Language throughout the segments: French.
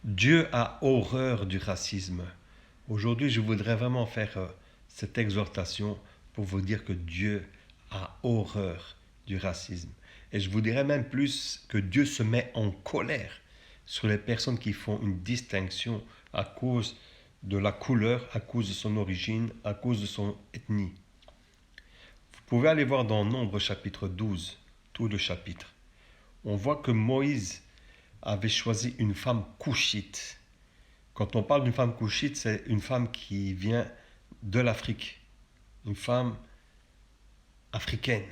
Dieu a horreur du racisme. Aujourd'hui, je voudrais vraiment faire cette exhortation pour vous dire que Dieu a horreur du racisme. Et je vous dirais même plus que Dieu se met en colère sur les personnes qui font une distinction à cause de la couleur, à cause de son origine, à cause de son ethnie. Vous pouvez aller voir dans Nombre chapitre 12, tout le chapitre. On voit que Moïse avait choisi une femme couchite. Quand on parle d'une femme couchite, c'est une femme qui vient de l'Afrique, une femme africaine.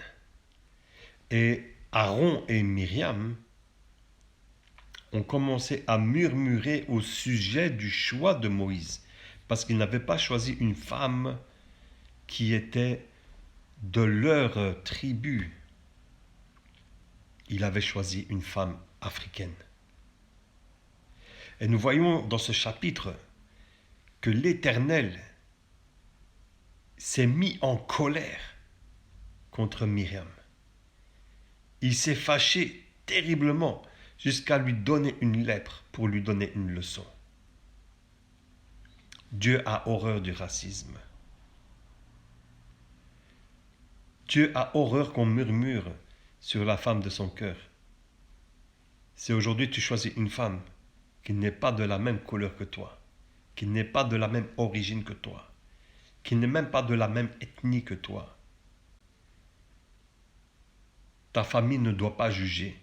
Et Aaron et Myriam ont commencé à murmurer au sujet du choix de Moïse, parce qu'ils n'avaient pas choisi une femme qui était de leur tribu. Il avait choisi une femme africaine. Et nous voyons dans ce chapitre que l'Éternel s'est mis en colère contre Myriam. Il s'est fâché terriblement jusqu'à lui donner une lèpre pour lui donner une leçon. Dieu a horreur du racisme. Dieu a horreur qu'on murmure sur la femme de son cœur. Si aujourd'hui tu choisis une femme qui n'est pas de la même couleur que toi, qui n'est pas de la même origine que toi, qui n'est même pas de la même ethnie que toi, ta famille ne doit pas juger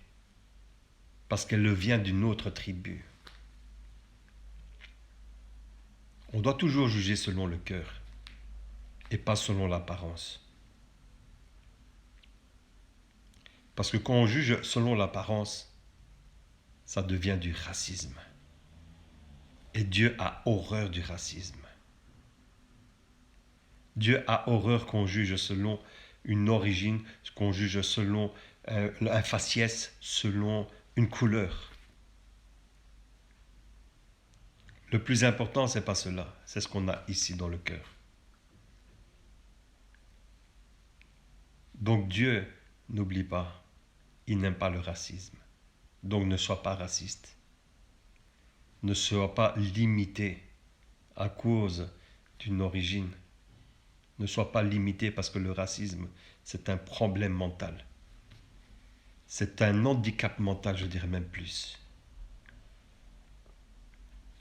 parce qu'elle vient d'une autre tribu. On doit toujours juger selon le cœur et pas selon l'apparence. Parce que quand on juge selon l'apparence, ça devient du racisme. Et Dieu a horreur du racisme. Dieu a horreur qu'on juge selon une origine, qu'on juge selon un faciès, selon une couleur. Le plus important, ce n'est pas cela, c'est ce qu'on a ici dans le cœur. Donc Dieu, n'oublie pas, il n'aime pas le racisme. Donc ne sois pas raciste. Ne sois pas limité à cause d'une origine. Ne sois pas limité parce que le racisme, c'est un problème mental. C'est un handicap mental, je dirais même plus.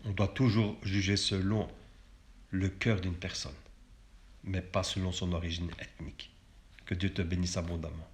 On doit toujours juger selon le cœur d'une personne, mais pas selon son origine ethnique. Que Dieu te bénisse abondamment.